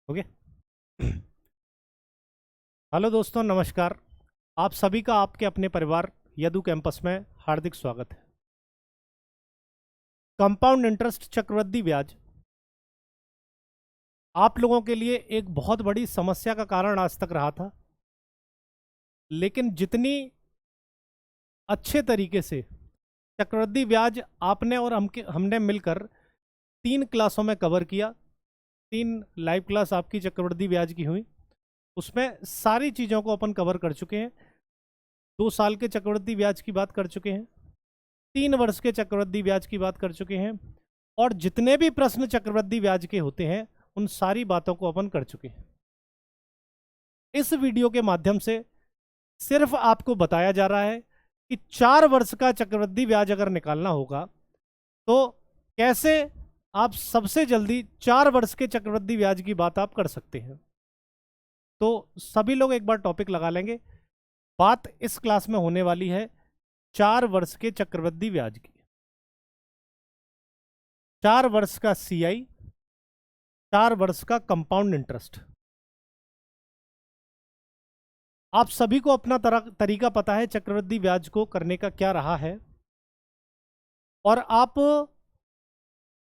Okay. Hello दोस्तों, नमस्कार। आप सभी का आपके अपने परिवार यदु कैंपस में हार्दिक स्वागत है। कंपाउंड इंटरेस्ट चक्रवृद्धि ब्याज आप लोगों के लिए एक बहुत बड़ी समस्या का कारण आज तक रहा था, लेकिन जितनी अच्छे तरीके से चक्रवृद्धि ब्याज आपने और हमने मिलकर 3 क्लासों में कवर किया, 3 लाइव क्लास आपकी चक्रवृद्धि ब्याज की हुई, उसमें सारी चीज़ों को अपन कवर कर चुके हैं। 2 साल के चक्रवृद्धि ब्याज की बात कर चुके हैं, 3 वर्ष के चक्रवृद्धि ब्याज की बात कर चुके हैं, और जितने भी प्रश्न चक्रवृद्धि ब्याज के होते हैं उन सारी बातों को अपन कर चुके हैं। इस वीडियो के माध्यम से सिर्फ आपको बताया जा रहा है कि 4 वर्ष का चक्रवृद्धि ब्याज अगर निकालना होगा तो कैसे आप सबसे जल्दी 4 वर्ष के चक्रवृद्धि ब्याज की बात आप कर सकते हैं। तो सभी लोग एक बार टॉपिक लगा लेंगे। बात इस क्लास में होने वाली है 4 वर्ष के चक्रवृद्धि ब्याज की। 4 वर्ष का सीआई, 4 वर्ष का कंपाउंड इंटरेस्ट। आप सभी को अपना तरीका पता है चक्रवृद्धि ब्याज को करने का क्या रहा है, और आप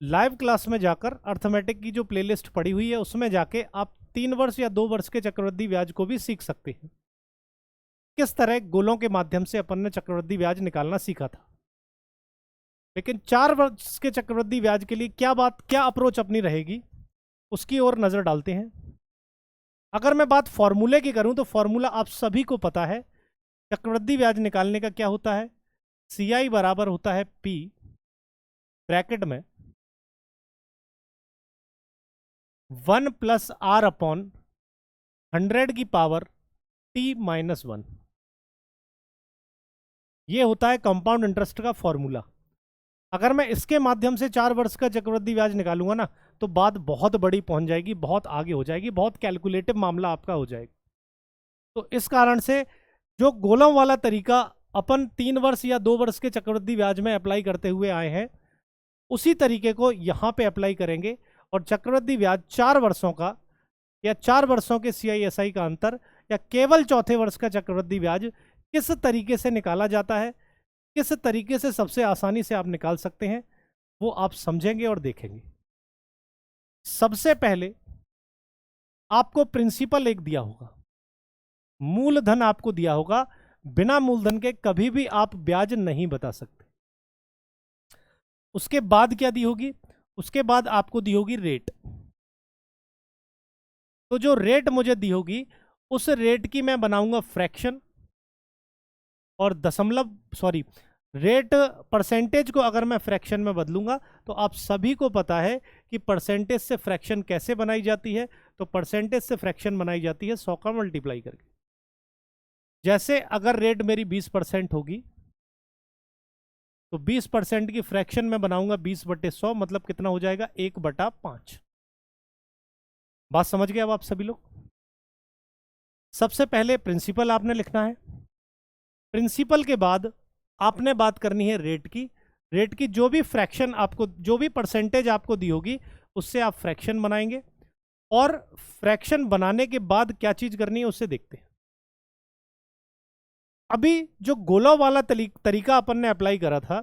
लाइव क्लास में जाकर अर्थमेटिक की जो प्लेलिस्ट पड़ी हुई है उसमें जाके आप 3 वर्ष या 2 वर्ष के चक्रवृद्धि ब्याज को भी सीख सकते हैं। किस तरह गोलों के माध्यम से अपन ने चक्रवृद्धि ब्याज निकालना सीखा था, लेकिन 4 वर्ष के चक्रवृद्धि ब्याज के लिए क्या अप्रोच अपनी रहेगी उसकी ओर नजर डालते हैं। अगर मैं बात फॉर्मूले की करूं तो फॉर्मूला आप सभी को पता है। चक्रवृद्धि ब्याज निकालने का क्या होता है, सीआई बराबर होता है पी ब्रैकेट में 1 + r/100 की पावर t-1। ये होता है कंपाउंड इंटरेस्ट का फॉर्मूला। अगर मैं इसके माध्यम से 4 वर्ष का चक्रवृद्धि ब्याज निकालूंगा ना तो बात बहुत बड़ी पहुंच जाएगी, बहुत आगे हो जाएगी, बहुत कैलकुलेटिव मामला आपका हो जाएगा। तो इस कारण से जो गोलों वाला तरीका अपन 3 वर्ष या 2 वर्ष के चक्रवृद्धि ब्याज में अप्लाई करते हुए आए हैं उसी तरीके को यहां पे अप्लाई करेंगे, और चक्रवृद्धि ब्याज 4 वर्षों का या 4 वर्षों के सीआईएसआई का अंतर या केवल चौथे वर्ष का चक्रवृद्धि ब्याज किस तरीके से निकाला जाता है, किस तरीके से सबसे आसानी से आप निकाल सकते हैं, वो आप समझेंगे और देखेंगे। सबसे पहले आपको प्रिंसिपल एक दिया होगा, मूलधन आपको दिया होगा। बिना मूलधन के कभी भी आप ब्याज नहीं बता सकते। उसके बाद क्या दी होगी, उसके बाद आपको दी होगी रेट। तो जो रेट मुझे दी होगी उस रेट की मैं बनाऊंगा फ्रैक्शन, और रेट परसेंटेज को अगर मैं फ्रैक्शन में बदलूंगा तो आप सभी को पता है कि परसेंटेज से फ्रैक्शन कैसे बनाई जाती है। तो परसेंटेज से फ्रैक्शन बनाई जाती है 100 का मल्टीप्लाई करके। जैसे अगर रेट मेरी 20% होगी तो 20% की फ्रैक्शन में बनाऊंगा 20/100, मतलब कितना हो जाएगा 1/5। बात समझ गए अब आप सभी लोग। सबसे पहले प्रिंसिपल आपने लिखना है। प्रिंसिपल के बाद आपने बात करनी है रेट की। रेट की जो भी फ्रैक्शन आपको, जो भी परसेंटेज आपको दी होगी उससे आप फ्रैक्शन बनाएंगे, और फ्रैक्शन बनाने के बाद क्या चीज करनी है उससे देखते हैं। अभी जो गोला वाला तरीका अपन ने अप्लाई करा था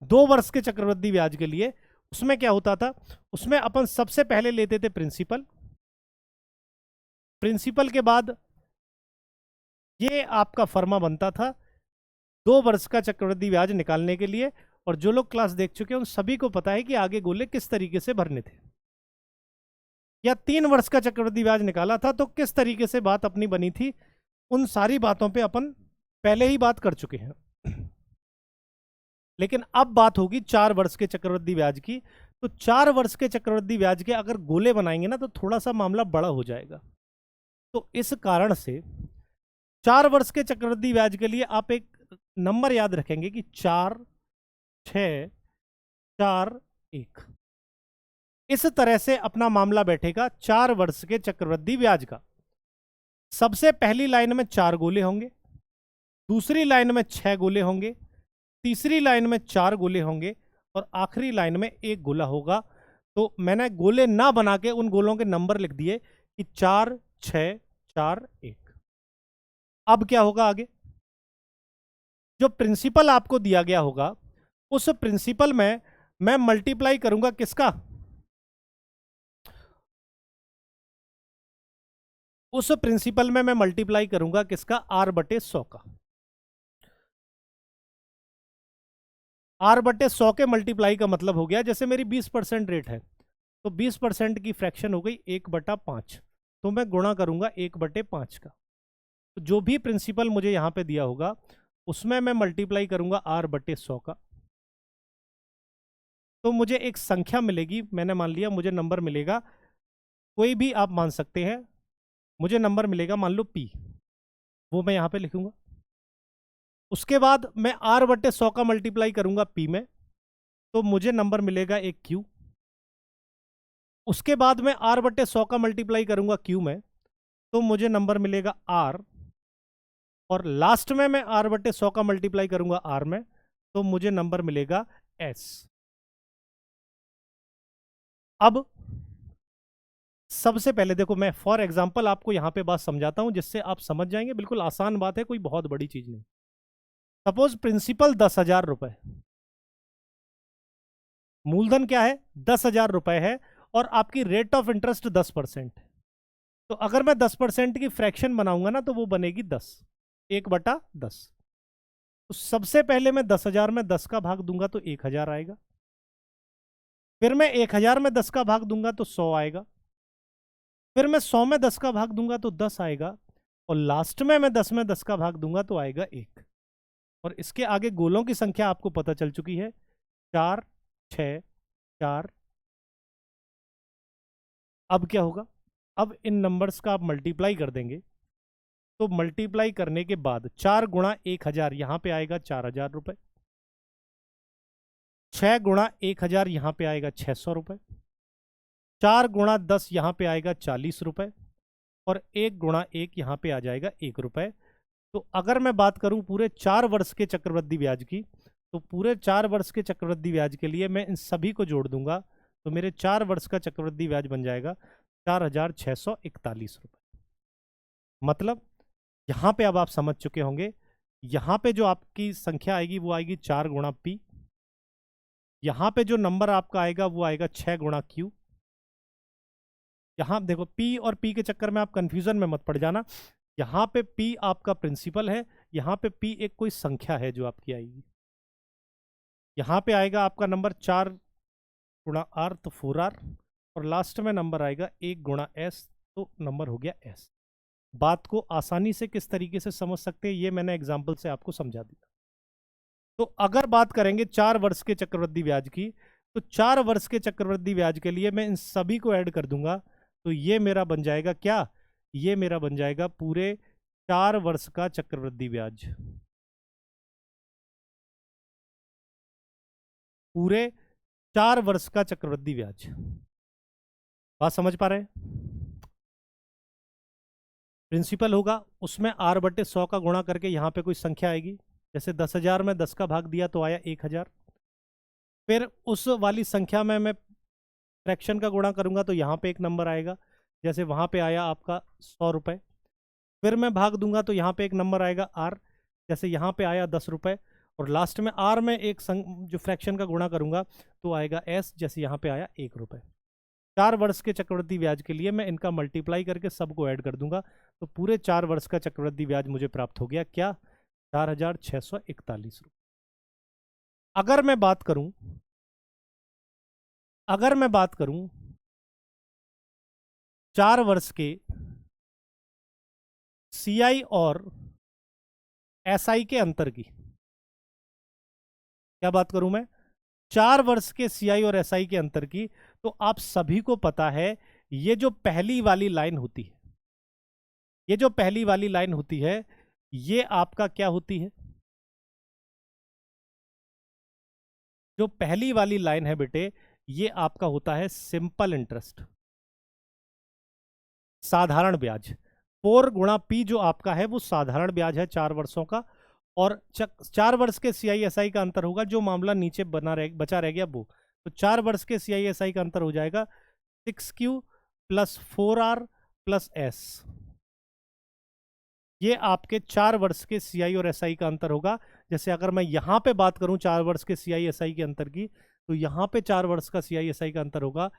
2 वर्ष के चक्रवृद्धि ब्याज के लिए, उसमें क्या होता था, उसमें अपन सबसे पहले लेते थे प्रिंसिपल। प्रिंसिपल के बाद ये आपका फर्मा बनता था 2 वर्ष का चक्रवृद्धि ब्याज निकालने के लिए। और जो लोग क्लास देख चुके हैं उन सभी को पता है कि आगे गोले किस तरीके से भरने थे, या 3 वर्ष का चक्रवृद्धि ब्याज निकाला था तो किस तरीके से बात अपनी बनी थी। उन सारी बातों पे अपन पहले ही बात कर चुके हैं। लेकिन अब बात होगी 4 वर्ष के चक्रवृद्धि ब्याज की। तो 4 वर्ष के चक्रवृद्धि ब्याज के अगर गोले बनाएंगे ना तो थोड़ा सा मामला बड़ा हो जाएगा। तो इस कारण से 4 वर्ष के चक्रवृद्धि ब्याज के लिए आप एक नंबर याद रखेंगे कि 4, 6, 4, 1। इस तरह से अपना मामला बैठेगा 4 वर्ष के चक्रवृद्धि ब्याज का। सबसे पहली लाइन में 4 गोले होंगे, दूसरी लाइन में 6 गोले होंगे, तीसरी लाइन में 4 गोले होंगे, और आखिरी लाइन में 1 गोला होगा। तो मैंने गोले ना बना के उन गोलों के नंबर लिख दिए कि 4 6 4 1। अब क्या होगा आगे? जो प्रिंसिपल आपको दिया गया होगा उस प्रिंसिपल में मैं मल्टीप्लाई करूंगा किसका? उस प्रिंसिपल में मैं मल्टीप्लाई करूंगा किसका? R/100 का। R/100 के मल्टीप्लाई का मतलब हो गया, जैसे मेरी 20% रेट है तो 20% की फ्रैक्शन हो गई 1/5, तो मैं गुणा करूंगा 1/5 का। तो जो भी प्रिंसिपल मुझे यहां पे दिया होगा उसमें मैं मल्टीप्लाई करूंगा R/100 का, तो मुझे एक संख्या मिलेगी। मैंने मान लिया मुझे नंबर मिलेगा, कोई भी आप मान सकते हैं, मुझे नंबर मिलेगा मान लो P, वो मैं यहां पे लिखूंगा। उसके बाद मैं R/100 का मल्टीप्लाई करूंगा P में, तो मुझे नंबर मिलेगा एक Q। उसके बाद मैं R/100 का मल्टीप्लाई करूंगा Q में, तो मुझे नंबर मिलेगा R। और लास्ट में मैं R/100 का मल्टीप्लाई करूंगा R में, तो मुझे नंबर मिलेगा S। अब सबसे पहले देखो, मैं फॉर एग्जांपल आपको यहां पे बात समझाता हूं जिससे आप समझ जाएंगे। बिल्कुल आसान बात है, कोई बहुत बड़ी चीज नहीं। सपोज प्रिंसिपल 10,000 रुपए, मूलधन क्या है? 10,000 रुपए है, और आपकी रेट ऑफ इंटरेस्ट 10%। तो अगर मैं 10% की फ्रैक्शन बनाऊंगा ना तो वो बनेगी 10, 1/10। तो सबसे पहले मैं 10,000 में 10 का भाग दूंगा तो 1,000 आएगा। फिर मैं 1,000 में 10 का भाग दूंगा तो 100 आएगा। फिर मैं 100 में 10 का भाग दूंगा तो 10 आएगा। और लास्ट में मैं 10 में 10 का भाग दूंगा तो आएगा 1। और इसके आगे गोलों की संख्या आपको पता चल चुकी है, 4 6 4। अब क्या होगा? अब इन नंबर्स का आप मल्टीप्लाई कर देंगे, तो मल्टीप्लाई करने के बाद 4 गुणा 1,000 यहां पे आएगा 4,000 रुपए। 6 गुणा 1,000 यहां पे आएगा 600 रुपए। 4 गुणा 10 यहां पे आएगा 40 रुपए। और 1 गुणा 1 यहां पे आ जाएगा 1 रुपए। तो अगर मैं बात करूं पूरे 4 वर्ष के चक्रवृद्धि ब्याज की, तो पूरे 4 वर्ष के चक्रवृद्धि ब्याज के लिए मैं इन सभी को जोड़ दूंगा, तो मेरे 4 वर्ष का चक्रवृद्धि ब्याज बन जाएगा 4,641 रुपए। मतलब यहां पे अब आप समझ चुके होंगे, यहां पे जो आपकी संख्या आएगी वो आएगी 4 गुणा P। यहां पे जो नंबर आपका आएगा वो आएगा 6 गुणा Q। यहां देखो P और P के चक्कर में आप कंफ्यूजन में मत पड़ जाना। यहां पे P आपका प्रिंसिपल है, यहां पे P एक कोई संख्या है जो आपकी आएगी। यहां पे आएगा आपका नंबर 4 गुणा R तो 4R। और लास्ट में नंबर आएगा 1 गुणा S, तो नंबर हो गया S। बात को आसानी से किस तरीके से समझ सकते हैं ये मैंने एग्जाम्पल से आपको समझा दिया। तो अगर बात करेंगे 4 वर्ष के चक्रवृद्धि ब्याज की, तो 4 वर्ष के चक्रवृद्धि ब्याज के लिए मैं इन सभी को ऐड कर दूंगा, तो ये मेरा बन जाएगा क्या? ये मेरा बन जाएगा पूरे 4 वर्ष का चक्रवृद्धि ब्याज। पूरे 4 वर्ष का चक्रवृद्धि ब्याज। बात समझ पा रहे हैं? प्रिंसिपल होगा, उसमें R/100 का गुणा करके यहां पे कोई संख्या आएगी, जैसे 10,000 में 10 का भाग दिया तो आया 1,000। फिर उस वाली संख्या में मैं फ्रैक्शन का गुणा करूंगा तो यहाँ पे एक नंबर आएगा, जैसे वहाँ पे आया आपका 100 रुपये। फिर मैं भाग दूंगा तो यहाँ पे एक नंबर आएगा R, जैसे यहाँ पे आया 10 रुपये। और लास्ट में R में एक जो फ्रैक्शन का गुणा करूंगा तो आएगा S, जैसे यहाँ पे आया 1 रुपये। 4 वर्ष के चक्रवृद्धि ब्याज के लिए मैं इनका मल्टीप्लाई करके सबको ऐड कर दूंगा, तो पूरे 4 वर्ष का चक्रवृद्धि ब्याज मुझे प्राप्त हो गया क्या? 4,641 रुपये। अगर मैं बात करूं, अगर मैं बात करूं 4 वर्ष के CI और SI के अंतर की, क्या बात करूं मैं? 4 वर्ष के CI और SI के अंतर की, तो आप सभी को पता है ये जो पहली वाली लाइन होती है, ये जो पहली वाली लाइन होती है, ये आपका क्या होती है? जो पहली वाली लाइन है बेटे, ये आपका होता है सिंपल इंटरेस्ट, साधारण ब्याज। 4 गुणा P जो आपका है वो साधारण ब्याज है 4 वर्षों का। और 4 वर्ष के CI/SI का अंतर होगा, जो मामला नीचे बचा रह गया वो। तो 4 वर्ष के CI/SI का अंतर हो जाएगा 6Q plus 4R plus S, ये आपके 4 वर्ष के सीआई और एसआई का अंतर होगा। जैसे अगर मैं यहां पे बात करूं 4 वर्ष के सीआई एसआई के अंतर की, तो यहां पे 4 वर्ष का सीआई एसआई का अंतर होगा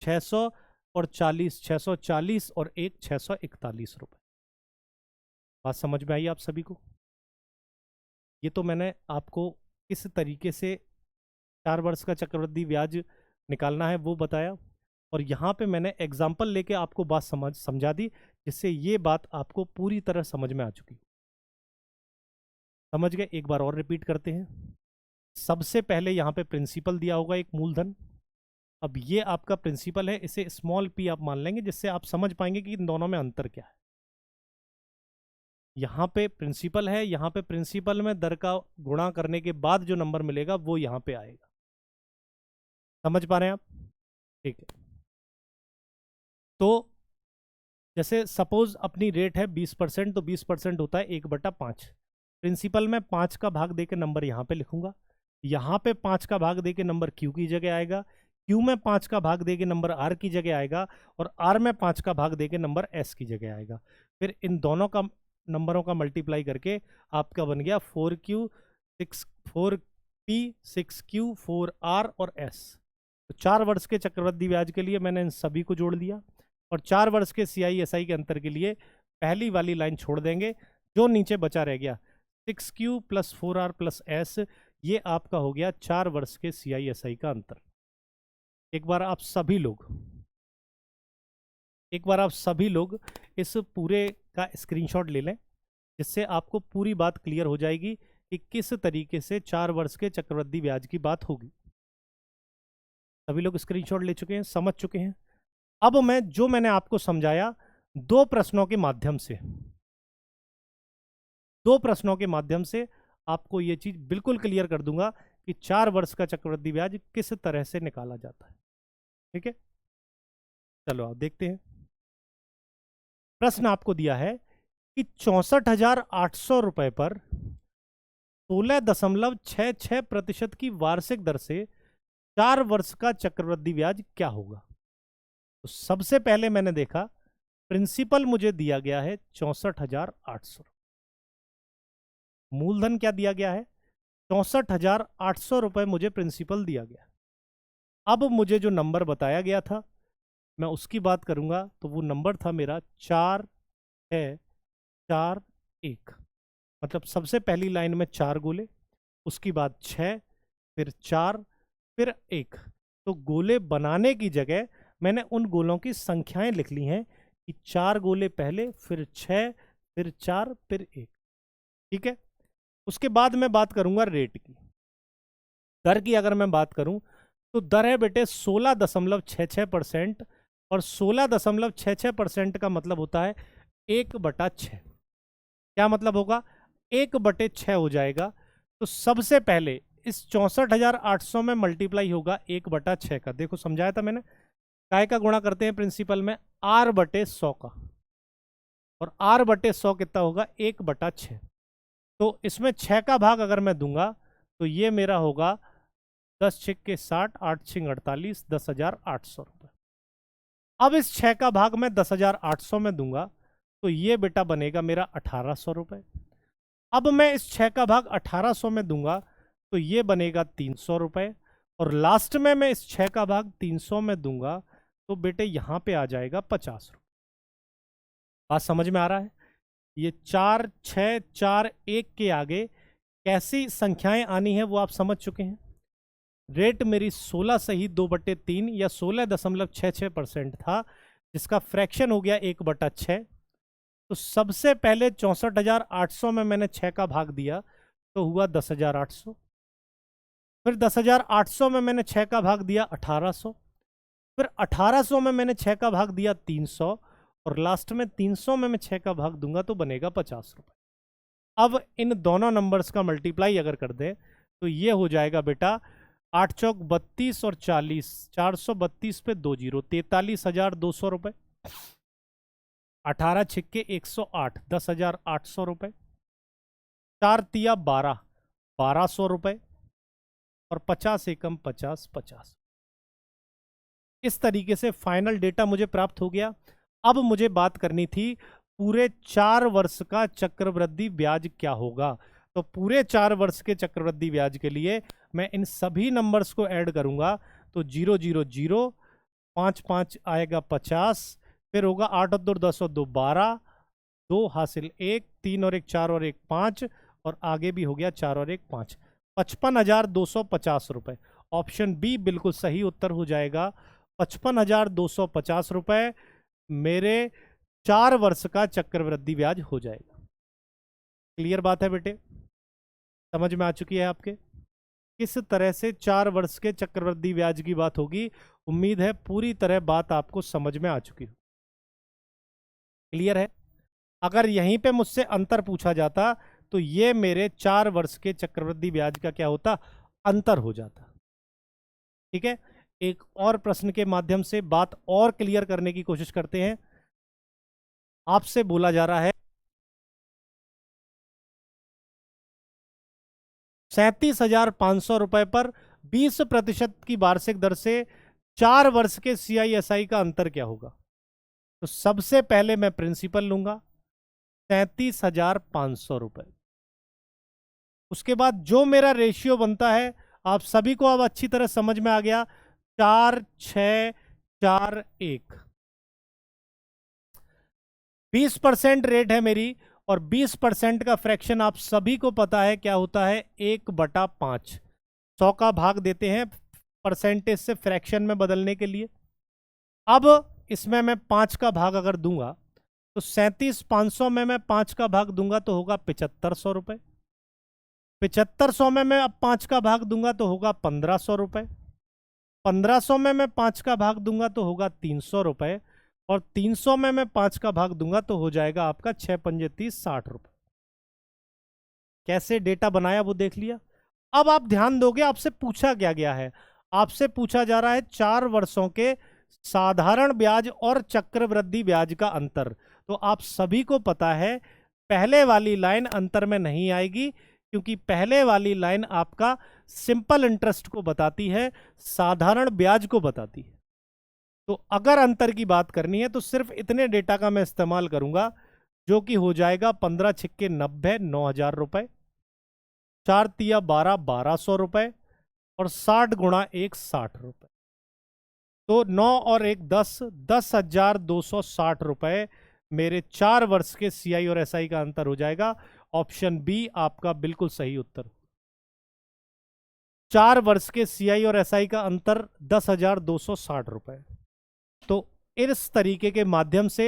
600 और 40, 640 और एक 641 रुपए। बात समझ में आई आप सभी को? ये तो मैंने आपको किस तरीके से 4 वर्ष का चक्रवृद्धि ब्याज निकालना है वो बताया, और यहाँ पे मैंने एग्जाम्पल लेके आपको बात समझा दी, जिससे ये बात आपको पूरी तरह समझ में आ चुकी। समझ गए? एक बार और रिपीट करते हैं। सबसे पहले यहाँ पे प्रिंसिपल दिया होगा एक मूलधन। अब ये आपका प्रिंसिपल है, इसे स्मॉल पी आप मान लेंगे, जिससे आप समझ पाएंगे कि इन दोनों में अंतर क्या है। यहाँ पे प्रिंसिपल है, यहाँ पे प्रिंसिपल में दर का गुणा करने के बाद जो नंबर मिलेगा वो यहाँ पे आएगा। समझ पा रहे हैं आप? ठीक है। तो जैसे सपोज अपनी रेट है 20%, तो 20% होता है 1/5। प्रिंसिपल में 5 का भाग देके नंबर यहाँ पे लिखूंगा, यहाँ पे 5 का भाग देके नंबर क्यू की जगह आएगा, क्यू में 5 का भाग देके नंबर आर की जगह आएगा, और आर में 5 का भाग देके नंबर एस की जगह आएगा। फिर इन दोनों का नंबरों का मल्टीप्लाई करके आपका बन गया 4Q 4P 6Q 4R और S। तो 4 वर्ष के चक्रवृद्धि ब्याज के लिए मैंने इन सभी को जोड़ दिया, और 4 वर्ष के सीआई एसआई के अंतर के लिए पहली वाली लाइन छोड़ देंगे, जो नीचे बचा रह गया 6Q + 4R + S, ये आपका हो गया 4 वर्ष के सीआई एसआई का अंतर। एक बार आप सभी लोग इस पूरे का स्क्रीनशॉट ले लें, जिससे आपको पूरी बात क्लियर हो जाएगी कि किस तरीके से 4 वर्ष के चक्रवृद्धि ब्याज की बात होगी। सभी लोग स्क्रीनशॉट ले चुके हैं, समझ चुके हैं? अब मैंने आपको समझाया दो प्रश्नों के माध्यम से आपको यह चीज बिल्कुल क्लियर कर दूंगा कि 4 वर्ष का चक्रवृद्धि ब्याज किस तरह से निकाला जाता है। ठीक है, चलो आप देखते हैं। प्रश्न आपको दिया है कि 64,800 रुपए पर 16.66% की वार्षिक दर से 4 वर्ष का चक्रवृद्धि ब्याज क्या होगा। तो सबसे पहले मैंने देखा प्रिंसिपल मुझे दिया गया है 64,800, मूलधन क्या दिया गया है 64,800 रुपए मुझे प्रिंसिपल दिया गया। अब मुझे जो नंबर बताया गया था मैं उसकी बात करूंगा, तो वो नंबर था मेरा 4,6,4,1। मतलब सबसे पहली लाइन में 4 गोले, उसके बाद 6, फिर 4, फिर 1। तो गोले बनाने की जगह मैंने उन गोलों की संख्याएं लिख ली हैं कि 4 गोले पहले, फिर 6, फिर 4, फिर 1। ठीक है, उसके बाद मैं बात करूंगा रेट की। दर की अगर मैं बात करूं तो दर है बेटे 16.66%, और 16.66% का मतलब होता है 1/6। क्या मतलब होगा? 1/6 हो जाएगा। तो सबसे पहले इस 64,800 में मल्टीप्लाई होगा 1/6 का। देखो समझाया था मैंने, काय का गुणा करते हैं प्रिंसिपल में R/100 का, और R/100 कितना होगा 1/6। तो इसमें 6 का भाग अगर मैं दूंगा तो ये मेरा होगा 10 6 60, 8 6 48, 10,800 रुपए। अब इस 6 का भाग मैं 10,800 में दूंगा तो ये बेटा बनेगा मेरा 1,800 रुपए। अब मैं इस 6 का भाग 1,800 में दूंगा तो ये बनेगा 300 रुपए, और लास्ट में मैं इस 6 का भाग 300 में दूंगा तो बेटे यहां पे आ जाएगा 50 रुपए। बात समझ में आ रहा है? ये 4 6 4 1 के आगे कैसी संख्याएं आनी है वो आप समझ चुके हैं। रेट मेरी 16 सही 2/3 या 16.66% था, जिसका फ्रैक्शन हो गया 1/6। तो सबसे पहले 64,800 में मैंने 6 का भाग दिया तो हुआ 10,800, फिर 10,800 में मैंने 6 का भाग दिया 1,800, फिर 1,800 में मैंने 6 का भाग दिया 300, और लास्ट में 300 में मैं 6 का भाग दूंगा तो बनेगा 50 रुपए। अब इन दोनों नंबर्स का मल्टीप्लाई अगर कर दें तो ये हो जाएगा बेटा 8 चौक 32 और 40, 432 पे 2 जीरो, 43,200 रुपए। 18 छिक्के 108, 10,800 रुपए। 4 तिया 12, 1,200 रुपए, और 50 एकम 50, 50। इस तरीके से फाइनल डेटा मुझे प्राप्त हो गया। अब मुझे बात करनी थी पूरे 4 वर्ष का चक्रवृद्धि ब्याज क्या होगा। तो पूरे 4 वर्ष के चक्रवृद्धि ब्याज के लिए मैं इन सभी नंबर्स को ऐड करूंगा। तो 0 0 0, 5 5 आएगा 50, फिर होगा 8 और 2 10 और 2 12, 2 हासिल 1, 3 और 1 4 और 1 5, और आगे भी हो गया 4 और 1 5, 55,250 रुपए। ऑप्शन बी बिल्कुल सही उत्तर हो जाएगा। 55,250 रुपए मेरे 4 वर्ष का चक्रवृद्धि ब्याज हो जाएगा। क्लियर बात है बेटे? समझ में आ चुकी है आपके किस तरह से 4 वर्ष के चक्रवृद्धि ब्याज की बात होगी? उम्मीद है पूरी तरह बात आपको समझ में आ चुकी हो। क्लियर है? अगर यहीं पे मुझसे अंतर पूछा जाता तो ये मेरे 4 वर्ष के चक्रवृद्धि ब्याज का क्या होता? अंतर हो जाता। ठीक है, एक और प्रश्न के माध्यम से बात और क्लियर करने की कोशिश करते हैं। आपसे बोला जा रहा है 37,500 रुपए पर 20% की वार्षिक दर से 4 वर्ष के CISI का अंतर क्या होगा? तो सबसे पहले मैं प्रिंसिपल लूंगा 37,500 रुपए। उसके बाद जो मेरा रेशियो बनता है, आप सभी को अब अच्छी तरह समझ में आ गया, 4 6 4 1। 20% रेट है मेरी, और 20% का फ्रैक्शन आप सभी को पता है क्या होता है? 1/5। 100 का भाग देते हैं परसेंटेज से फ्रैक्शन में बदलने के लिए। अब इसमें मैं 5 का भाग अगर दूंगा तो 37,500 में मैं 5 का भाग दूंगा तो होगा 7,500 रुपए। 7,500 में मैं अब 5 का भाग दूंगा तो होगा 1,500 रुपए। 1,500 में मैं 5 का भाग दूंगा तो होगा 300 रुपए, और 300 में मैं 5 का भाग दूंगा तो हो जाएगा आपका 6 पंजे 30 60 रुपए। कैसे डेटा बनाया वो देख लिया। अब आप ध्यान दोगे आपसे पूछा क्या गया है? आपसे पूछा जा रहा है 4 वर्षों के साधारण ब्याज और चक्रवृद्धि ब्याज का अंतर। तो आप सभी को पता है पहले वाली लाइन अंतर में नहीं आएगी, क्योंकि पहले वाली लाइन आपका सिंपल इंटरेस्ट को बताती है, साधारण ब्याज को बताती है। तो अगर अंतर की बात करनी है तो सिर्फ इतने डेटा का मैं इस्तेमाल करूंगा, जो कि हो जाएगा 15 छिक्के 90, 9,000 रुपए, 4 तिया 12, 1,200 रुपए, और 60 गुणा 1 60 रुपए। तो 9 और 1 10, 10,260 रुपए मेरे 4 वर्ष के CI और SI का अंतर हो जाएगा। ऑप्शन बी आपका बिल्कुल सही उत्तर। 4 वर्ष के CI और SI का अंतर 10,260 रुपए। तो इस तरीके के माध्यम से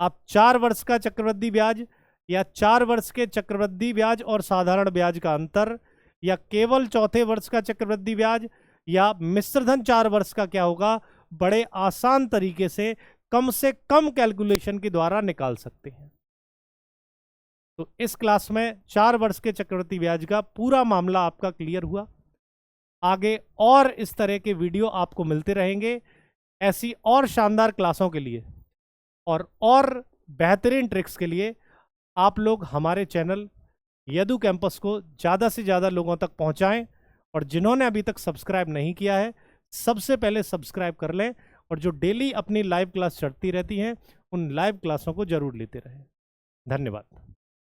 आप 4 वर्ष का चक्रवृद्धि ब्याज, या 4 वर्ष के चक्रवृद्धि ब्याज और साधारण ब्याज का अंतर, या केवल चौथे वर्ष का चक्रवृद्धि ब्याज, या मिश्रधन 4 वर्ष का क्या होगा, बड़े आसान तरीके से कम कैलकुलेशन के द्वारा निकाल सकते हैं। तो इस क्लास में 4 वर्ष के चक्रवृद्धि ब्याज का पूरा मामला आपका क्लियर हुआ। आगे और इस तरह के वीडियो आपको मिलते रहेंगे, ऐसी और शानदार क्लासों के लिए और बेहतरीन ट्रिक्स के लिए आप लोग हमारे चैनल यदु कैंपस को ज़्यादा से ज़्यादा लोगों तक पहुंचाएं, और जिन्होंने अभी तक सब्सक्राइब नहीं किया है सबसे पहले सब्सक्राइब कर लें, और जो डेली अपनी लाइव क्लास चढ़ती रहती हैं उन लाइव क्लासों को जरूर लेते रहें। धन्यवाद।